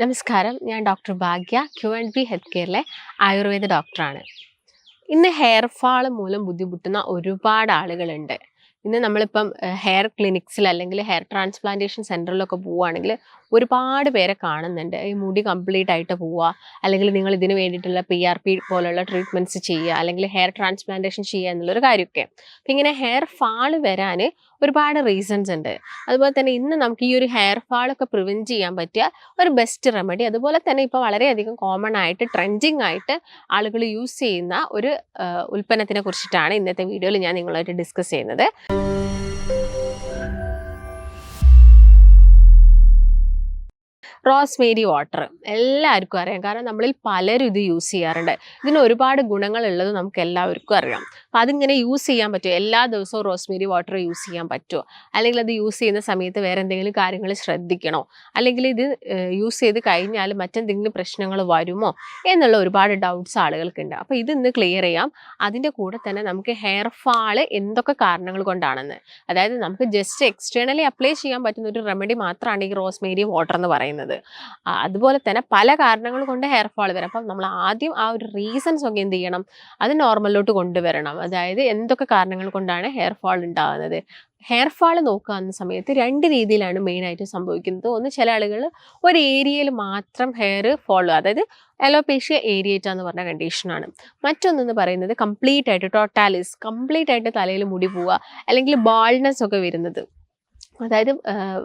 നമസ്കാരം, ഞാൻ ഡോക്ടർ ഭാഗ്യ, Q&B health കെയറിലെ Ayurveda ഡോക്ടറാണ്. ഇന്ന് ഹെയർ ഫാൾ മൂലം ബുദ്ധിമുട്ടുന്ന ഒരുപാട് ആളുകളുണ്ട്. ഇന്ന് നമ്മളിപ്പം ഹെയർ ക്ലിനിക്സിൽ അല്ലെങ്കിൽ ഹെയർ ട്രാൻസ്പ്ലാന്റേഷൻ സെൻറ്ററിലൊക്കെ പോവുകയാണെങ്കിൽ ഒരുപാട് പേരെ കാണുന്നുണ്ട്. ഈ മുടി കംപ്ലീറ്റ് ആയിട്ട് പോവുക, അല്ലെങ്കിൽ നിങ്ങൾ ഇതിന് വേണ്ടിയിട്ടുള്ള PRP പോലുള്ള ട്രീറ്റ്മെൻറ്റ്സ് ചെയ്യുക, അല്ലെങ്കിൽ ഹെയർ ട്രാൻസ്പ്ലാന്റേഷൻ ചെയ്യുക എന്നുള്ളൊരു കാര്യമൊക്കെ. അപ്പം ഇങ്ങനെ ഹെയർ ഫാൾ വരാൻ ഒരുപാട് റീസൺസ് ഉണ്ട്. അതുപോലെ തന്നെ ഇന്ന് നമുക്ക് ഈ ഒരു ഹെയർ ഫാളൊക്കെ പ്രിവെൻറ്റ് ചെയ്യാൻ പറ്റിയ ഒരു ബെസ്റ്റ് റെമഡി, അതുപോലെ തന്നെ ഇപ്പോൾ വളരെയധികം കോമൺ ആയിട്ട് ട്രെൻഡിങ് ആയിട്ട് ആളുകൾ യൂസ് ചെയ്യുന്ന ഒരു ഉൽപ്പന്നത്തിനെ കുറിച്ചിട്ടാണ് ഇന്നത്തെ വീഡിയോയിൽ ഞാൻ നിങ്ങളുമായിട്ട് ഡിസ്കസ് ചെയ്യുന്നത്. റോസ്മേരി വാട്ടർ എല്ലാവർക്കും അറിയാം, കാരണം നമ്മളിൽ പലരും ഇത് യൂസ് ചെയ്യാറുണ്ട്. ഇതിന് ഒരുപാട് ഗുണങ്ങളുള്ളത് നമുക്ക് എല്ലാവർക്കും അറിയാം. അപ്പം അതിങ്ങനെ യൂസ് ചെയ്യാൻ പറ്റുമോ? എല്ലാ ദിവസവും റോസ്മേരി വാട്ടർ യൂസ് ചെയ്യാൻ പറ്റുമോ? അല്ലെങ്കിൽ അത് യൂസ് ചെയ്യുന്ന സമയത്ത് വേറെ എന്തെങ്കിലും കാര്യങ്ങൾ ശ്രദ്ധിക്കണോ? അല്ലെങ്കിൽ ഇത് യൂസ് ചെയ്ത് കഴിഞ്ഞാൽ മറ്റെന്തെങ്കിലും പ്രശ്നങ്ങൾ വരുമോ എന്നുള്ള ഒരുപാട് ഡൗട്ട്സ് ആളുകൾക്കുണ്ട്. അപ്പോൾ ഇന്ന് ക്ലിയർ ചെയ്യാം. അതിൻ്റെ കൂടെ തന്നെ നമുക്ക് ഹെയർ ഫാള് എന്തൊക്കെ കാരണങ്ങൾ കൊണ്ടാണെന്ന്, അതായത് നമുക്ക് ജസ്റ്റ് എക്സ്റ്റേണലി അപ്ലൈ ചെയ്യാൻ പറ്റുന്ന ഒരു റെമഡി മാത്രമാണ് ഈ റോസ്മേരി വാട്ടർ എന്ന് പറയുന്നത്. അതുപോലെ തന്നെ പല കാരണങ്ങൾ കൊണ്ട് ഹെയർ ഫാൾ വരാം. അപ്പം നമ്മൾ ആദ്യം ആ ഒരു റീസൺസ് ഒക്കെ എന്ത് ചെയ്യണം, അത് നോർമലിലോട്ട് കൊണ്ടുവരണം. അതായത് എന്തൊക്കെ കാരണങ്ങൾ കൊണ്ടാണ് ഹെയർ ഫാൾ ഉണ്ടാകുന്നത്. ഹെയർ ഫാൾ നോക്കുന്ന സമയത്ത് രണ്ട് രീതിയിലാണ് മെയിനായിട്ട് സംഭവിക്കുന്നത്. ഒന്ന്, ചില ആളുകൾ ഒരു ഏരിയയിൽ മാത്രം ഹെയർ ഫോൾ, അതായത് അലോപേഷ്യ ഏരിയേറ്റ എന്ന് പറഞ്ഞ കണ്ടീഷനാണ്. മറ്റൊന്നെന്ന് പറയുന്നത് കംപ്ലീറ്റ് ആയിട്ട് ടോട്ടാലിസ്, കംപ്ലീറ്റ് ആയിട്ട് തലയിൽ മുടി പോവുക, അല്ലെങ്കിൽ ബാൾനെസ് ഒക്കെ വരുന്നത്. അതായത്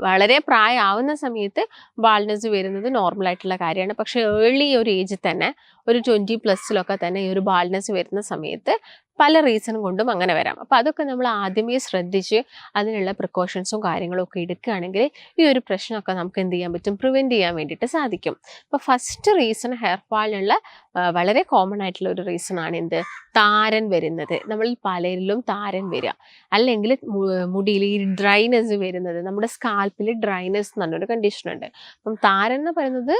വളരെ പ്രായമാവുന്ന സമയത്ത് ബാൾനെസ് വരുന്നത് നോർമലായിട്ടുള്ള കാര്യമാണ്. പക്ഷേ ഏർലി ഒരു ഏജിൽ തന്നെ, ഒരു 20+ തന്നെ ഈ ഒരു ബാൾനെസ് വരുന്ന സമയത്ത് പല റീസൺ കൊണ്ടും അങ്ങനെ വരാം. അപ്പോൾ അതൊക്കെ നമ്മൾ ആദ്യമേ ശ്രദ്ധിച്ച് അതിനുള്ള പ്രിക്കോഷൻസും കാര്യങ്ങളും ഒക്കെ എടുക്കുകയാണെങ്കിൽ ഈ ഒരു പ്രശ്നമൊക്കെ നമുക്ക് എന്ത് ചെയ്യാൻ പറ്റും, പ്രിവെൻറ്റ് ചെയ്യാൻ വേണ്ടിയിട്ട് സാധിക്കും. അപ്പോൾ ഫസ്റ്റ് റീസൺ, ഹെയർ ഫാളിനുള്ള വളരെ കോമൺ ആയിട്ടുള്ള ഒരു റീസൺ ആണ് എന്ത്, താരൻ വരുന്നത്. നമ്മളിൽ പലരിലും താരൻ വരിക, അല്ലെങ്കിൽ മുടിയിൽ ഈ ഡ്രൈനെസ് വരുന്നത്. നമ്മുടെ സ്കാൽപ്പിൽ ഡ്രൈനെസ് എന്ന് പറഞ്ഞൊരു കണ്ടീഷനുണ്ട്. അപ്പം താരൻ എന്ന് പറയുന്നത്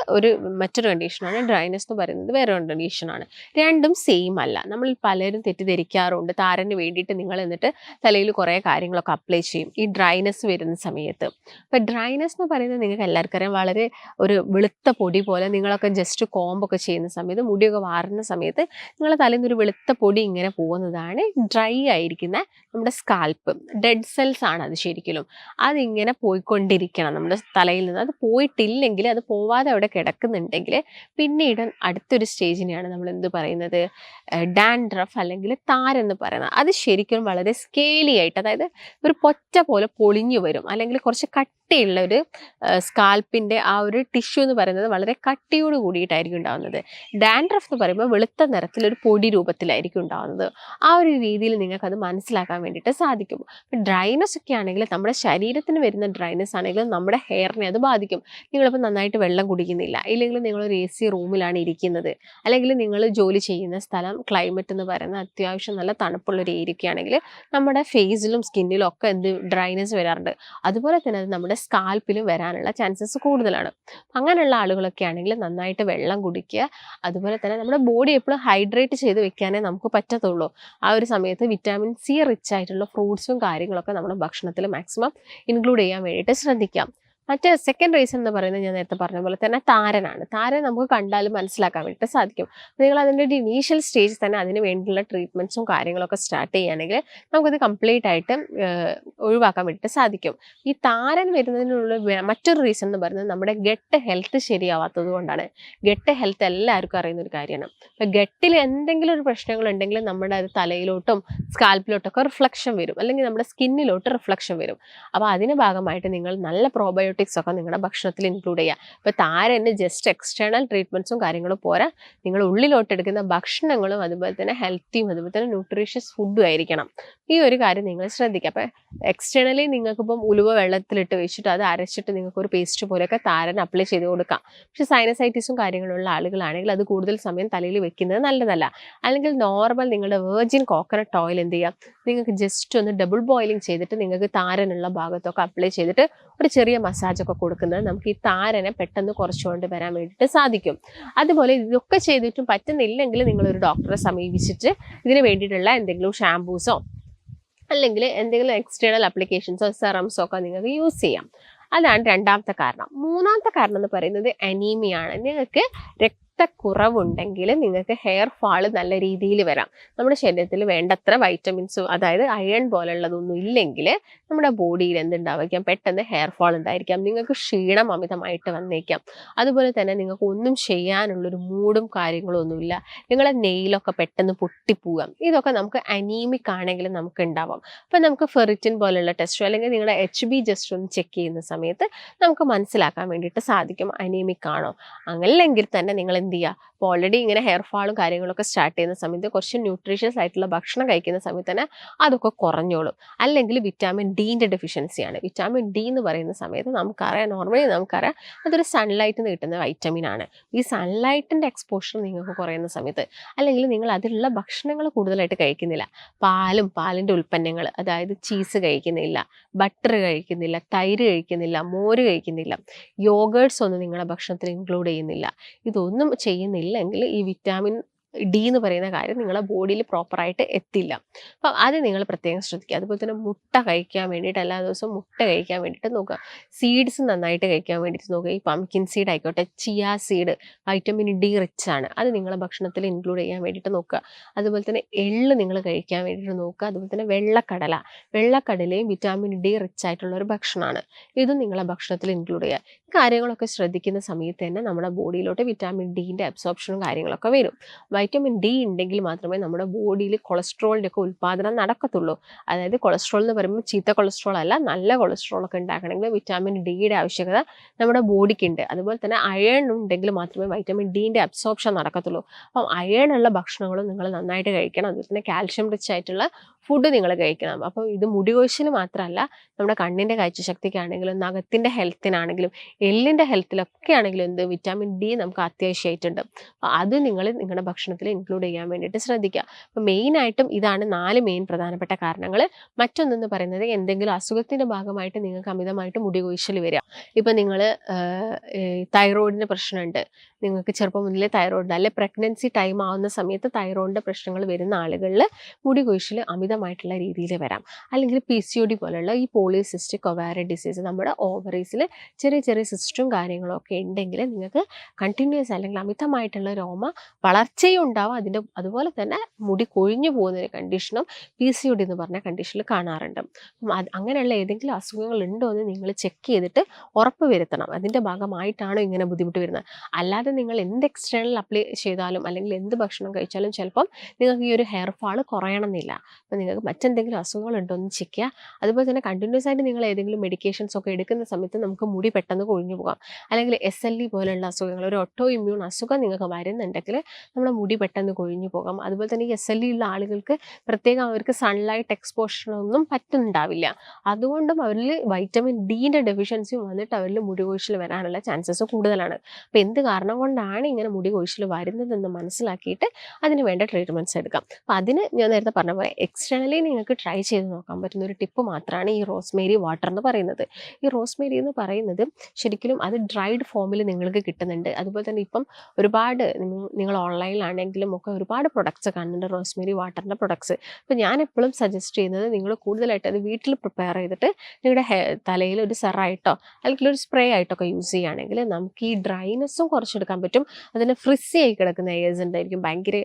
മറ്റൊരു കണ്ടീഷനാണ്, ഡ്രൈനെസ് എന്ന് പറയുന്നത് വേറെ ഒരു കണ്ടീഷനാണ്. രണ്ടും സെയിം അല്ല. നമ്മളിൽ പലരും തെറ്റിദ്ധരിക്കാറുണ്ട്. താരന് വേണ്ടിയിട്ട് നിങ്ങൾ എന്നിട്ട് തലയിൽ കുറേ കാര്യങ്ങളൊക്കെ അപ്ലൈ ചെയ്യും ഈ ഡ്രൈനെസ് വരുന്ന സമയത്ത്. അപ്പം ഡ്രൈനെസ് എന്ന് പറയുന്നത് നിങ്ങൾക്ക് എല്ലാവർക്കും അറിയാം, വളരെ ഒരു വെളുത്ത പൊടി പോലെ. നിങ്ങളൊക്കെ ജസ്റ്റ് കോമ്പൊക്കെ ചെയ്യുന്ന സമയത്ത്, മുടിയൊക്കെ വാറുന്ന സമയത്ത് നിങ്ങളുടെ തലയിൽ നിന്ന് ഒരു വെളുത്ത പൊടി ഇങ്ങനെ പോകുന്നതാണ് ഡ്രൈ ആയിരിക്കുന്ന നമ്മുടെ സ്കാൽപ്പ്. ഡെഡ് സെൽസ് ആണ് അത്. ശരിക്കും അതിങ്ങനെ പോയിക്കൊണ്ടിരിക്കണം നമ്മുടെ തലയിൽ നിന്ന്. അത് പോയിട്ടില്ലെങ്കിൽ, അത് പോവാതെ അവിടെ കിടക്കുന്നുണ്ടെങ്കിൽ പിന്നീട് അടുത്തൊരു സ്റ്റേജിനെയാണ് നമ്മൾ എന്ത് പറയുന്നത്, ഡാൻഡ്രഫ് അല്ലെങ്കിൽ താരെന്ന് പറയുന്നത്. അത് ശരിക്കും വളരെ സ്കേലി ആയിട്ട്, അതായത് ഒരു പൊറ്റ പോലെ പൊളിഞ്ഞു വരും, അല്ലെങ്കിൽ കുറച്ച് കട്ടിയുള്ള ഒരു സ്കാൽപ്പിൻ്റെ ആ ഒരു ടിഷ്യൂ എന്ന് പറയുന്നത് വളരെ കട്ടിയോട് കൂടിയിട്ടായിരിക്കും ഉണ്ടാകുന്നത്. ഡാൻഡ്രഫ് എന്ന് പറയുമ്പോൾ വെളുത്ത നിറത്തിലൊരു പൊടി രൂപത്തിലായിരിക്കും ഉണ്ടാകുന്നത്. ആ ഒരു രീതിയിൽ നിങ്ങൾക്കത് മനസ്സിലാക്കാൻ വേണ്ടിയിട്ട് സാധിക്കും. ഡ്രൈനെസ് ഒക്കെ ആണെങ്കിൽ, നമ്മുടെ ശരീരത്തിന് വരുന്ന ഡ്രൈനെസ് ആണെങ്കിലും നമ്മുടെ ഹെയറിനെ അത് ബാധിക്കും. നിങ്ങളിപ്പോൾ നന്നായിട്ട് വെള്ളം കുടിക്കുന്നില്ല, ഇല്ലെങ്കിൽ നിങ്ങളൊരു AC റൂമിലാണ് ഇരിക്കുന്നത്, അല്ലെങ്കിൽ നിങ്ങൾ ജോലി ചെയ്യുന്ന സ്ഥലം ക്ലൈമറ്റ് എന്ന് പറയുന്നത് അത്യാവശ്യം നല്ല തണുപ്പുള്ളൊരു ഏരിയ ആണെങ്കിൽ നമ്മുടെ ഫേസിലും സ്കിന്നിലും ഒക്കെ എന്ത് ഡ്രൈനെസ് വരാറുണ്ട്. അതുപോലെ തന്നെ അത് നമ്മുടെ സ്കാൽപ്പിലും വരാനുള്ള ചാൻസസ് കൂടുതലാണ്. അങ്ങനെയുള്ള ആളുകളൊക്കെ ആണെങ്കിൽ നന്നായിട്ട് വെള്ളം കുടിക്കുക. അതുപോലെ തന്നെ നമ്മുടെ ബോഡി എപ്പോഴും ഹൈഡ്രേറ്റ് ചെയ്ത് വെക്കാനേ നമുക്ക് പറ്റത്തുള്ളൂ. ആ ഒരു സമയത്ത് വിറ്റാമിൻ C റിച്ച് ആയിട്ടുള്ള ഫ്രൂട്ട്സും കാര്യങ്ങളൊക്കെ നമ്മുടെ ഭക്ഷണത്തിൽ മാക്സിമം ഇൻക്ലൂഡ് ചെയ്യാൻ വേണ്ടിയിട്ട് ശ്രദ്ധിക്കാം. മറ്റേ സെക്കൻഡ് റീസൺ എന്ന് പറയുന്നത് ഞാൻ നേരത്തെ പറഞ്ഞ പോലെ തന്നെ താരനാണ്. താരൻ നമുക്ക് കണ്ടാലും മനസ്സിലാക്കാൻ വേണ്ടിയിട്ട് സാധിക്കും. നിങ്ങൾ അതിൻ്റെ ഒരു ഇനീഷ്യൽ സ്റ്റേജിൽ തന്നെ അതിന് വേണ്ടിയുള്ള ട്രീറ്റ്മെൻറ്റ്സും കാര്യങ്ങളൊക്കെ സ്റ്റാർട്ട് ചെയ്യുകയാണെങ്കിൽ നമുക്കത് കംപ്ലീറ്റ് ആയിട്ട് ഒഴിവാക്കാൻ വേണ്ടിയിട്ട് സാധിക്കും. ഈ താരൻ വരുന്നതിനുള്ള മറ്റൊരു റീസൺ എന്ന് പറയുന്നത് നമ്മുടെ ഗട്ട് ഹെൽത്ത് ശരിയാവാത്തത് കൊണ്ടാണ്. ഗട്ട് ഹെൽത്ത് എല്ലാവർക്കും അറിയുന്ന ഒരു കാര്യമാണ്. അപ്പോൾ ഗട്ടിൽ എന്തെങ്കിലും ഒരു പ്രശ്നങ്ങൾ ഉണ്ടെങ്കിൽ നമ്മുടെ അത് തലയിലോട്ടും സ്കാൽപ്പിലോട്ടൊക്കെ റിഫ്ലക്ഷൻ വരും, അല്ലെങ്കിൽ നമ്മുടെ സ്കിന്നിലോട്ട് റിഫ്ലക്ഷൻ വരും. അപ്പോൾ അതിൻ്റെ ഭാഗമായിട്ട് നിങ്ങൾ നല്ല പ്രോബയോട്ടിക്സ് ഒക്കെ നിങ്ങളുടെ ഭക്ഷണത്തിൽ ഇൻക്ലൂഡ് ചെയ്യുക. ഇപ്പോൾ താരന് ജസ്റ്റ് എക്സ്റ്റേണൽ ട്രീറ്റ്മെൻറ്റ്സും കാര്യങ്ങളും പോരാ, നിങ്ങൾ ഉള്ളിലോട്ട് എടുക്കുന്ന ഭക്ഷണങ്ങളും അതുപോലെ തന്നെ ഹെൽത്തിയും അതുപോലെ തന്നെ ന്യൂട്രീഷ്യസ് ഫുഡും ആയിരിക്കണം. ഈ ഒരു കാര്യം നിങ്ങൾ ശ്രദ്ധിക്കുക. അപ്പോൾ എക്സ്റ്റേണലി നിങ്ങൾക്കിപ്പം ഉലുവ വെള്ളത്തിലിട്ട് വെച്ചിട്ട് അത് അരച്ചിട്ട് നിങ്ങൾക്കൊരു പേസ്റ്റ് പോലെയൊക്കെ താരൻ അപ്ലൈ ചെയ്ത് കൊടുക്കാം. പക്ഷേ സൈനസൈറ്റിസും കാര്യങ്ങളുള്ള ആളുകളാണെങ്കിൽ അത് കൂടുതൽ സമയം തലയിൽ വെക്കുന്നത് നല്ലതല്ല. അല്ലെങ്കിൽ നോർമൽ നിങ്ങളുടെ വെർജിൻ കോക്കനട്ട് ഓയിൽ എന്ത് ചെയ്യാം, നിങ്ങൾക്ക് ജസ്റ്റ് ഒന്ന് ഡബിൾ ബോയിലിംഗ് ചെയ്തിട്ട് നിങ്ങൾക്ക് താരനുള്ള ഭാഗത്തൊക്കെ അപ്ലൈ ചെയ്തിട്ട് ഒരു ചെറിയ മസാജൊക്കെ കൊടുക്കുന്നത് നമുക്ക് ഈ താരനെ പെട്ടെന്ന് കുറച്ചുകൊണ്ട് വരാൻ വേണ്ടിയിട്ട് സാധിക്കും. അതുപോലെ ഇതൊക്കെ ചെയ്തിട്ടും പറ്റുന്നില്ലെങ്കിൽ നിങ്ങളൊരു ഡോക്ടറെ സമീപിച്ചിട്ട് ഇതിന് വേണ്ടിയിട്ടുള്ള എന്തെങ്കിലും ഷാംപൂസോ അല്ലെങ്കിൽ എന്തെങ്കിലും എക്സ്റ്റേണൽ അപ്ലിക്കേഷൻസോ സെറംസോ ഒക്കെ നിങ്ങൾക്ക് യൂസ് ചെയ്യാം. അതാണ് രണ്ടാമത്തെ കാരണം. മൂന്നാമത്തെ കാരണം എന്ന് പറയുന്നത് അനീമിയാണ്. നിങ്ങൾക്ക് രക്തക്കുറവുണ്ടെങ്കിൽ നിങ്ങൾക്ക് ഹെയർ ഫാള് നല്ല രീതിയിൽ വരാം. നമ്മുടെ ശരീരത്തിൽ വേണ്ടത്ര വൈറ്റമിൻസും അതായത് അയൺ പോലുള്ളതൊന്നും ഇല്ലെങ്കിൽ നമ്മുടെ ബോഡിയിൽ എന്തുണ്ടായിരിക്കാം, പെട്ടെന്ന് ഹെയർ ഫാൾ ഉണ്ടായിരിക്കാം. നിങ്ങൾക്ക് ക്ഷീണം അമിതമായിട്ട് വന്നേക്കാം. അതുപോലെ തന്നെ നിങ്ങൾക്ക് ഒന്നും ചെയ്യാനുള്ളൊരു മൂഡും കാര്യങ്ങളും ഒന്നുമില്ല. നിങ്ങളെ നെയിലൊക്കെ പെട്ടെന്ന് പൊട്ടിപ്പോവാം. ഇതൊക്കെ നമുക്ക് അനീമിക് ആണെങ്കിലും നമുക്ക് ഉണ്ടാവാം. അപ്പം നമുക്ക് ഫെറിറ്റിൻ പോലുള്ള ടെസ്റ്റോ അല്ലെങ്കിൽ നിങ്ങളുടെ HB ജസ്റ്റ് ഒന്ന് ചെക്ക് ചെയ്യുന്ന സമയത്ത് നമുക്ക് മനസ്സിലാക്കാൻ വേണ്ടിയിട്ട് സാധിക്കും അനീമിക് ആണോ. അങ്ങനെയെങ്കിൽ തന്നെ നിങ്ങൾ എന്ത് ചെയ്യുക, ഇപ്പോൾ ഓൾറെഡി ഇങ്ങനെ ഹെയർ ഫാളും കാര്യങ്ങളൊക്കെ സ്റ്റാർട്ട് ചെയ്യുന്ന സമയത്ത് കുറച്ച് ന്യൂട്രീഷ്യസ് ആയിട്ടുള്ള ഭക്ഷണം കഴിക്കുന്ന സമയത്ത് തന്നെ അതൊക്കെ കുറഞ്ഞോളും. അല്ലെങ്കിൽ വിറ്റാമിൻ ഡിൻ്റെ ഡെഫിഷ്യൻസിയാണ്. വിറ്റാമിൻ ഡി എന്ന് പറയുന്ന സമയത്ത് നമുക്കറിയാം, നോർമലി നമുക്കറിയാം അതൊരു സൺലൈറ്റിൽ നിന്ന് കിട്ടുന്ന വൈറ്റമിൻ ആണ്. ഈ സൺലൈറ്റിൻ്റെ എക്സ്പോഷർ നിങ്ങൾക്ക് കുറയുന്ന സമയത്ത് അല്ലെങ്കിൽ നിങ്ങൾ അതിലുള്ള ഭക്ഷണങ്ങൾ കൂടുതലായിട്ട് കഴിക്കുന്നില്ല, പാലിൻ്റെ ഉൽപ്പന്നങ്ങൾ അതായത് ചീസ് കഴിക്കുന്നില്ല, ബട്ടർ കഴിക്കുന്നില്ല, തൈര് കഴിക്കുന്നില്ല, മോര് കഴിക്കുന്നില്ല, യോഗേർട്സ് ഒന്നും നിങ്ങളുടെ ഭക്ഷണത്തിൽ ഇൻക്ലൂഡ് ചെയ്യുന്നില്ല, ഇതൊന്നും ചെയ്യുന്നില്ലെങ്കിൽ ഈ വിറ്റാമിൻ ഡി എന്ന് പറയുന്ന കാര്യം നിങ്ങളുടെ ബോഡിയിൽ പ്രോപ്പറായിട്ട് എത്തില്ല. അപ്പം അത് നിങ്ങൾ പ്രത്യേകം ശ്രദ്ധിക്കുക. അതുപോലെ തന്നെ മുട്ട കഴിക്കാൻ വേണ്ടിയിട്ട് എല്ലാ ദിവസവും മുട്ട കഴിക്കാൻ വേണ്ടിയിട്ട് നോക്കുക. സീഡ്സ് നന്നായിട്ട് കഴിക്കാൻ വേണ്ടിയിട്ട് നോക്കുക. ഈ പംകിൻ സീഡ് ആയിക്കോട്ടെ, chia seed vitamin D rich ആണ്, അത് നിങ്ങളുടെ ഭക്ഷണത്തിൽ ഇൻക്ലൂഡ് ചെയ്യാൻ വേണ്ടിയിട്ട് നോക്കുക. അതുപോലെ തന്നെ എള്ള് നിങ്ങൾ കഴിക്കാൻ വേണ്ടിയിട്ട് നോക്കുക. അതുപോലെ തന്നെ വെള്ളക്കടലയും വിറ്റാമിൻ ഡി റിച്ച് ആയിട്ടുള്ള ഒരു ഭക്ഷണമാണ്. ഇതും നിങ്ങളുടെ ഭക്ഷണത്തിൽ ഇൻക്ലൂഡ് ചെയ്യുക. ഈ കാര്യങ്ങളൊക്കെ ശ്രദ്ധിക്കുന്ന സമയത്ത് തന്നെ നമ്മുടെ ബോഡിയിലോട്ട് വിറ്റാമിൻ ഡിൻ്റെ അബ്സോർപ്ഷനും കാര്യങ്ങളൊക്കെ വരും. വൈറ്റമിൻ ഡി ഉണ്ടെങ്കിൽ മാത്രമേ നമ്മുടെ ബോഡിയിൽ കൊളസ്ട്രോളിൻ്റെ ഒക്കെ ഉൽപ്പാദനം നടക്കത്തുള്ളൂ. അതായത് കൊളസ്ട്രോൾ എന്ന് പറയുമ്പോൾ ചീത്ത കൊളസ്ട്രോൾ അല്ല, നല്ല കൊളസ്ട്രോൾ ഒക്കെ ഉണ്ടാക്കണമെങ്കിൽ വിറ്റാമിൻ ഡിയുടെ ആവശ്യകത നമ്മുടെ ബോഡിക്കുണ്ട്. അതുപോലെ തന്നെ അയൺ ഉണ്ടെങ്കിൽ മാത്രമേ വൈറ്റമിൻ ഡിൻ്റെ അബ്സോർപ്ഷൻ നടക്കത്തുള്ളൂ. അപ്പം അയൺ ഉള്ള ഭക്ഷണങ്ങളും നിങ്ങൾ നന്നായിട്ട് കഴിക്കണം. അതുപോലെ തന്നെ കാൽഷ്യം റിച്ച് ആയിട്ടുള്ള ഫുഡ് നിങ്ങൾ കഴിക്കണം. അപ്പോൾ ഇത് മുടി കൊഴിച്ചിൽ മാത്രമല്ല, നമ്മുടെ കണ്ണിൻ്റെ കാഴ്ചശക്തിക്കാണെങ്കിലും നഖത്തിൻ്റെ ഹെൽത്തിനാണെങ്കിലും എല്ലിൻ്റെ ഹെൽത്തിലൊക്കെ ആണെങ്കിലും വിറ്റാമിൻ ഡി നമുക്ക് അത്യാവശ്യമായിട്ടുണ്ട്. അപ്പോൾ അത് നിങ്ങൾ നിങ്ങളുടെ ഭക്ഷണത്തിൽ ഇൻക്ലൂഡ് ചെയ്യാൻ വേണ്ടിയിട്ട് ശ്രദ്ധിക്കുക. അപ്പോൾ മെയിനായിട്ടും ഇതാണ് 4 മെയിൻ പ്രധാനപ്പെട്ട കാരണങ്ങൾ. മറ്റൊന്നെന്ന് പറയുന്നത് എന്തെങ്കിലും അസുഖത്തിൻ്റെ ഭാഗമായിട്ട് നിങ്ങൾക്ക് അമിതമായിട്ട് മുടി കൊഴിച്ചിൽ വരിക. ഇപ്പം നിങ്ങൾ തൈറോയിഡിൻ്റെ പ്രശ്നമുണ്ട്, നിങ്ങൾക്ക് ചെറുപ്പം മുതലേ തൈറോയിഡ് അല്ലെ പ്രഗ്നൻസി ടൈം ആവുന്ന സമയത്ത് തൈറോയിഡിൻ്റെ പ്രശ്നങ്ങൾ വരുന്ന ആളുകളിൽ മുടി കൊഴിച്ചിൽ അമിതമായിട്ടുള്ള രീതിയിൽ വരാം. അല്ലെങ്കിൽ PCOD പോലുള്ള ഈ പോളിസിസ്റ്റിക് ഒവാരി ഡിസീസ്, നമ്മുടെ ഓവറീസിൽ ചെറിയ ചെറിയ സിസ്റ്റും കാര്യങ്ങളും ഒക്കെ ഉണ്ടെങ്കിൽ നിങ്ങൾക്ക് കണ്ടിന്യൂസ് അല്ലെങ്കിൽ അമിതമായിട്ടുള്ള രോമ വളർച്ചയും ഉണ്ടാവും. അതുപോലെ തന്നെ മുടി കൊഴിഞ്ഞു പോകുന്നൊരു കണ്ടീഷനും PCOD എന്ന് പറഞ്ഞ കണ്ടീഷനിൽ കാണാറുണ്ട്. അപ്പം അങ്ങനെയുള്ള ഏതെങ്കിലും അസുഖങ്ങൾ ഉണ്ടോ എന്ന് നിങ്ങൾ ചെക്ക് ചെയ്തിട്ട് ഉറപ്പ് വരുത്തണം. അതിൻ്റെ ഭാഗമായിട്ടാണോ ഇങ്ങനെ ബുദ്ധിമുട്ട് വരുന്നത്. അല്ലാതെ നിങ്ങൾ എന്ത് എക്സ്റ്റേണൽ അപ്ലൈ ചെയ്താലും അല്ലെങ്കിൽ എന്ത് ഭക്ഷണം കഴിച്ചാലും ചിലപ്പം നിങ്ങൾക്ക് ഈ ഒരു ഹെയർ ഫാൾ കുറയണമെന്നില്ല. അപ്പോൾ നിങ്ങൾക്ക് മറ്റെന്തെങ്കിലും അസുഖങ്ങൾ ഉണ്ടോ എന്ന് ചെക്ക് ചെയ്യുക. അതുപോലെ തന്നെ കണ്ടിന്യൂസ് ആയിട്ട് നിങ്ങൾ ഏതെങ്കിലും മെഡിക്കേഷൻസ് ഒക്കെ എടുക്കുന്ന സമയത്ത് നമുക്ക് മുടി പെട്ടെന്ന് കൊഴിഞ്ഞു പോകാം. അല്ലെങ്കിൽ SLE പോലുള്ള അസുഖങ്ങൾ, ഒരു ഓട്ടോ ഇമ്മ്യൂൺ അസുഖം നിങ്ങൾക്ക് വരുന്നുണ്ടെങ്കിൽ നമ്മുടെ മുടി പെട്ടെന്ന് കൊഴിഞ്ഞു പോകാം. അതുപോലെ തന്നെ ഈ SLE ഉള്ള ആളുകൾക്ക് പ്രത്യേകം അവർക്ക് സൺലൈറ്റ് എക്സ്പോഷറൊന്നും പറ്റുന്നുണ്ടാവില്ല. അതുകൊണ്ടും അവരിൽ വൈറ്റമിൻ ഡിൻ്റെ ഡെഫിഷ്യൻസിയും വന്നിട്ട് അവരിൽ മുടി കൊഴിച്ചിൽ വരാനുള്ള ചാൻസസ് കൂടുതലാണ്. അപ്പോൾ എന്ത് കാരണം കൊണ്ടാണ് ഇങ്ങനെ മുടി കൊഴിച്ചിൽ വരുന്നതെന്ന് മനസ്സിലാക്കിയിട്ട് അതിന് വേണ്ട ട്രീറ്റ്മെൻറ്റ്സ് എടുക്കാം. അപ്പോൾ അതിന് ഞാൻ നേരത്തെ പറഞ്ഞ പോലെ എക്സ്റ്റേണലി നിങ്ങൾക്ക് ട്രൈ ചെയ്ത് നോക്കാൻ പറ്റുന്ന ഒരു ടിപ്പ് മാത്രമാണ് ഈ റോസ്മേരി വാട്ടർ എന്ന് പറയുന്നത്. ഈ റോസ്മേരി എന്ന് പറയുന്നത് ശരിക്കും അത് ഡ്രൈഡ് ഫോമിൽ നിങ്ങൾക്ക് കിട്ടുന്നുണ്ട്. അതുപോലെ തന്നെ ഇപ്പം ഒരുപാട് നിങ്ങൾ ഓൺലൈനിലാണെങ്കിലും ഒക്കെ ഒരുപാട് പ്രൊഡക്ട്സ് കാണുന്നുണ്ട്, റോസ്മേരി വാട്ടറിൻ്റെ പ്രൊഡക്ട്സ്. അപ്പോൾ ഞാൻ എപ്പോഴും സജസ്റ്റ് ചെയ്യുന്നത് നിങ്ങൾ കൂടുതലായിട്ട് അത് വീട്ടിൽ പ്രിപ്പയർ ചെയ്തിട്ട് നിങ്ങളുടെ തലയിൽ ഒരു സെറായിട്ടോ അല്ലെങ്കിൽ ഒരു സ്പ്രേ ആയിട്ടൊക്കെ യൂസ് ചെയ്യുകയാണെങ്കിൽ നമുക്ക് ഈ ഡ്രൈനെസ്സും കുറച്ചെടുക്കാൻ പറ്റും. അതിന് ഫ്രിസി ആയി കിടക്കുന്ന ഹെയർസ് ഉണ്ടായിരിക്കും, ഭയങ്കര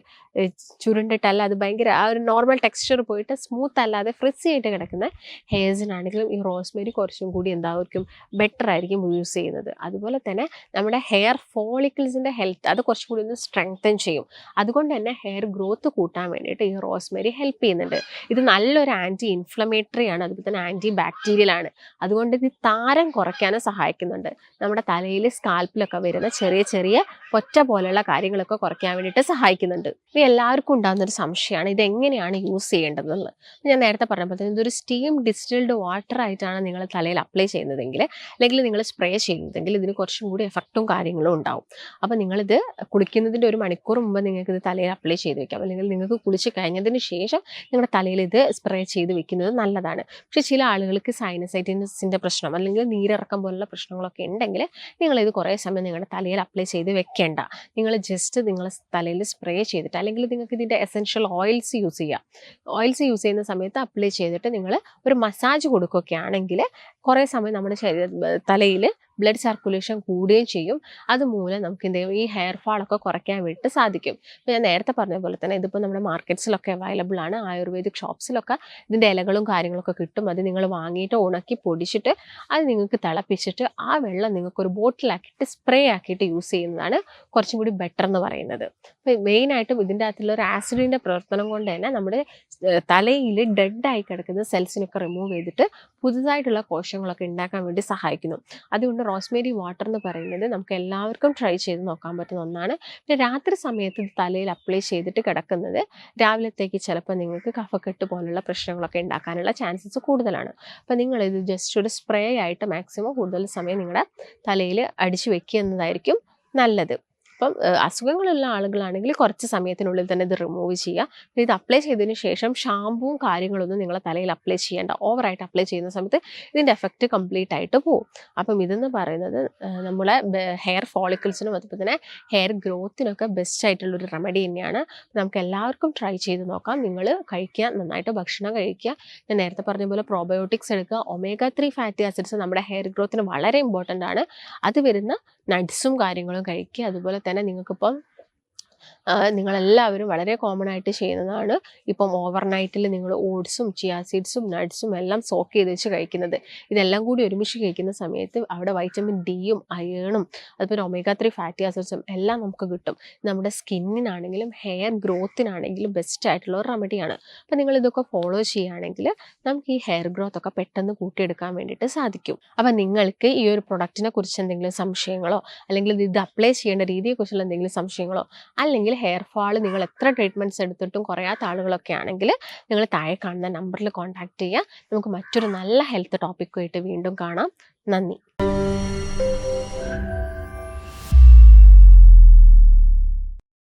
ചുരുണ്ടിട്ടല്ല, അത് ഭയങ്കര ആ ഒരു നോർമൽ ടെക്സ്ചർ പോയിട്ട് സ്മൂത്ത് അല്ലാതെ ഫ്രിസി ആയിട്ട് കിടക്കുന്ന ഹെയർസിനാണെങ്കിലും ഈ റോസ്മേരി കുറച്ചും കൂടി എന്തായിരിക്കും ബെറ്റർ ആയിരിക്കും യൂസ് ചെയ്യുന്നത്. അതുപോലെ തന്നെ നമ്മുടെ ഹെയർ ഫോളിക്കിൾസിൻ്റെ ഹെൽത്ത് അത് കുറച്ചും കൂടി ഒന്ന് സ്ട്രെങ്തൻ ചെയ്യും. അതുകൊണ്ട് തന്നെ ഹെയർ ഗ്രോത്ത് കൂട്ടാൻ വേണ്ടിയിട്ട് ഈ റോസ്മേരി ഹെൽപ്പ് ചെയ്യുന്നുണ്ട്. ഇത് നല്ലൊരു ആൻറ്റി ഇൻഫ്ലമേറ്ററി ആണ്, അതുപോലെ തന്നെ ആൻറ്റി ബാക്ടീരിയൽ ആണ്. അതുകൊണ്ട് ഇത് താരം കുറയ്ക്കാനും സഹായിക്കുന്നുണ്ട്. നമ്മുടെ തലയിൽ സ്കാൽപ്പിലൊക്കെ വരുന്ന ചെറിയ ചെറിയ പൊറ്റ പോലുള്ള കാര്യങ്ങളൊക്കെ കുറയ്ക്കാൻ വേണ്ടിയിട്ട് സഹായിക്കുന്നുണ്ട്. ഇത് എല്ലാവർക്കും ഉണ്ടാകുന്നൊരു സംശയമാണ്, ഇതെങ്ങനെയാണ് യൂസ് ചെയ്യേണ്ടതെന്നുള്ളത്. ഞാൻ നേരത്തെ പറഞ്ഞപ്പോൾ തന്നെ ഇതൊരു സ്റ്റീം ഡിസ്റ്റിൽഡ് വാട്ടർ ആയിട്ടാണ് നിങ്ങൾ തലയിൽ അപ്ലൈ ചെയ്യുന്നതെങ്കിൽ അല്ലെങ്കിൽ നിങ്ങൾ സ്പ്രേ ചെയ്യുന്നതെങ്കിൽ ഇതിന് കുറച്ചും കൂടി എഫക്റ്റും കാര്യങ്ങളും ഉണ്ടാവും. അപ്പോൾ നിങ്ങളിത് കുളിക്കുന്നതിൻ്റെ 1 മണിക്കൂർ മുമ്പ് നിങ്ങൾക്ക് ഇത് തലയിൽ അപ്ലൈ ചെയ്ത് വെക്കാം. അല്ലെങ്കിൽ നിങ്ങൾക്ക് കുളിച്ച് കഴിഞ്ഞതിന് ശേഷം നിങ്ങളുടെ തലയിൽ ഇത് സ്പ്രേ ചെയ്ത് വെക്കുന്നത് നല്ലതാണ്. പക്ഷേ ചില ആളുകൾക്ക് സൈനസൈറ്റിസിൻ്റെ പ്രശ്നം അല്ലെങ്കിൽ നീരിറക്കം പോലുള്ള പ്രശ്നങ്ങളൊക്കെ ഉണ്ടെങ്കിൽ നിങ്ങളിത് കുറേ സമയം നിങ്ങളുടെ തലയിൽ അപ്ലൈ ചെയ്ത് വെക്കേണ്ട. നിങ്ങൾ ജസ്റ്റ് നിങ്ങളെ തലയിൽ സ്പ്രേ ചെയ്തിട്ട് അല്ലെങ്കിൽ നിങ്ങൾക്ക് ഇതിൻ്റെ എസെൻഷ്യൽ ഓയിൽസ് യൂസ് ചെയ്യാം. ഓയിൽസ് യൂസ് ചെയ്യുന്ന സമയത്ത് അപ്ലൈ ചെയ്തിട്ട് നിങ്ങൾ ഒരു മസാജ് കൊടുക്കുകയാണെങ്കിൽ കുറേ സമയം നമ്മുടെ തലയിൽ ബ്ലഡ് സർക്കുലേഷൻ കൂടുകയും ചെയ്യും. അതുമൂലം നമുക്ക് എന്ത് ചെയ്യും, ഈ ഹെയർ ഫാളൊക്കെ കുറയ്ക്കാൻ വേണ്ടിയിട്ട് സാധിക്കും. ഇപ്പോൾ ഞാൻ നേരത്തെ പറഞ്ഞ പോലെ തന്നെ ഇതിപ്പോൾ നമ്മുടെ മാർക്കറ്റ്സിലൊക്കെ അവൈലബിൾ ആണ്. ആയുർവേദിക് ഷോപ്സിലൊക്കെ ഇതിൻ്റെ ഇലകളും കാര്യങ്ങളൊക്കെ കിട്ടും. അത് നിങ്ങൾ വാങ്ങിയിട്ട് ഉണക്കി പൊടിച്ചിട്ട് അത് നിങ്ങൾക്ക് തിളപ്പിച്ചിട്ട് ആ വെള്ളം നിങ്ങൾക്കൊരു ബോട്ടിലാക്കിയിട്ട് സ്പ്രേ ആക്കിയിട്ട് യൂസ് ചെയ്യുന്നതാണ് കുറച്ചും കൂടി ബെറ്റർ എന്ന് പറയുന്നത്. അപ്പോൾ മെയിനായിട്ടും ഇതിൻ്റെ അകത്തുള്ള ഒരു ആസിഡിൻ്റെ പ്രവർത്തനം കൊണ്ട് തന്നെ നമ്മുടെ തലയിൽ ഡെഡായി കിടക്കുന്ന സെൽസിനൊക്കെ റിമൂവ് ചെയ്തിട്ട് പുതുതായിട്ടുള്ള കോശങ്ങളൊക്കെ ഉണ്ടാക്കാൻ വേണ്ടി സഹായിക്കുന്നു. അതുകൊണ്ട് റോസ്മേരി വാട്ടർ എന്ന് പറയുന്നത് നമുക്ക് എല്ലാവർക്കും ട്രൈ ചെയ്ത് നോക്കാൻ പറ്റുന്ന ഒന്നാണ്. പിന്നെ രാത്രി സമയത്ത് ഇത് തലയിൽ അപ്ലൈ ചെയ്തിട്ട് കിടക്കുന്നത് രാവിലത്തേക്ക് ചിലപ്പോൾ നിങ്ങൾക്ക് കഫക്കെട്ട് പോലുള്ള പ്രശ്നങ്ങളൊക്കെ ഉണ്ടാക്കാനുള്ള ചാൻസസ് കൂടുതലാണ്. അപ്പോൾ നിങ്ങളിത് ജസ്റ്റ് ഒരു സ്പ്രേ ആയിട്ട് മാക്സിമം കൂടുതൽ സമയം നിങ്ങളുടെ തലയിൽ അടിച്ചു വെക്കുക എന്നതായിരിക്കും നല്ലത്. അപ്പം അസുഖങ്ങളുള്ള ആളുകളാണെങ്കിൽ കുറച്ച് സമയത്തിനുള്ളിൽ തന്നെ ഇത് റിമൂവ് ചെയ്യുക. പിന്നെ ഇത് അപ്ലൈ ചെയ്തതിന് ശേഷം ഷാമ്പുവും കാര്യങ്ങളൊന്നും നിങ്ങളെ തലയിൽ അപ്ലൈ ചെയ്യേണ്ട. ഓവറായിട്ട് അപ്ലൈ ചെയ്യുന്ന സമയത്ത് ഇതിൻ്റെ എഫക്റ്റ് കംപ്ലീറ്റ് ആയിട്ട് പോകും. അപ്പം ഇതെന്ന് പറയുന്നത് നമ്മളെ ഹെയർ ഫോളിക്കിൾസിനും അതുപോലെ തന്നെ ഹെയർ ഗ്രോത്തിനൊക്കെ ബെസ്റ്റ് ആയിട്ടുള്ളൊരു റെമഡി തന്നെയാണ്. നമുക്ക് എല്ലാവർക്കും ട്രൈ ചെയ്ത് നോക്കാം. നിങ്ങൾ കഴിക്കുക, നന്നായിട്ട് ഭക്ഷണം കഴിക്കുക. ഞാൻ നേരത്തെ പറഞ്ഞ പോലെ പ്രോബയോട്ടിക്സ് എടുക്കുക. omega-3 ഫാറ്റി ആസിഡ്സ് നമ്മുടെ ഹെയർ ഗ്രോത്തിന് വളരെ ഇമ്പോർട്ടൻ്റ് ആണ്. അത് വരുന്ന നട്ട്സും കാര്യങ്ങളും കഴിക്കുക. അതുപോലെ തന്നെ നിങ്ങൾക്കിപ്പം നിങ്ങളെല്ലാവരും വളരെ കോമൺ ആയിട്ട് ചെയ്യുന്നതാണ് ഇപ്പം ഓവർനൈറ്റിൽ നിങ്ങൾ ഓട്സും ചിയാ സീഡ്സും നട്ട്സും എല്ലാം സോക്ക് ചെയ്ത് വെച്ച് കഴിക്കുന്നത്. ഇതെല്ലാം കൂടി ഒരുമിച്ച് കഴിക്കുന്ന സമയത്ത് അവിടെ വൈറ്റമിൻ ഡിയും അയേണും അതുപോലെ omega-3 ഫാറ്റി ആസിഡ്സും എല്ലാം നമുക്ക് കിട്ടും. നമ്മുടെ സ്കിന്നിനാണെങ്കിലും ഹെയർ ഗ്രോത്തിനാണെങ്കിലും ബെസ്റ്റ് ആയിട്ടുള്ള ഒരു റെമഡിയാണ്. അപ്പോൾ നിങ്ങൾ ഇതൊക്കെ ഫോളോ ചെയ്യുകയാണെങ്കിൽ നമുക്ക് ഈ ഹെയർ ഗ്രോത്ത് ഒക്കെ പെട്ടെന്ന് കൂട്ടിയെടുക്കാൻ വേണ്ടിയിട്ട് സാധിക്കും. അപ്പം നിങ്ങൾക്ക് ഈ ഒരു പ്രൊഡക്റ്റിനെ കുറിച്ച് എന്തെങ്കിലും സംശയങ്ങളോ അല്ലെങ്കിൽ ഇത് അപ്ലൈ ചെയ്യേണ്ട രീതിയെക്കുറിച്ചുള്ള എന്തെങ്കിലും സംശയങ്ങളോ അല്ലെങ്കിൽ ഹെയർ ഫാൾ നിങ്ങൾ എത്ര ട്രീറ്റ്മെൻറ്റ്സ് എടുത്തിട്ടും കുറയാത്ത ആളുകളൊക്കെ ആണെങ്കിൽ നിങ്ങൾ താഴെ കാണുന്ന നമ്പറിൽ കോൺടാക്റ്റ് ചെയ്യുക. നമുക്ക് മറ്റൊരു നല്ല ഹെൽത്ത് ടോപ്പിക്കുമായിട്ട് വീണ്ടും കാണാം. നന്ദി.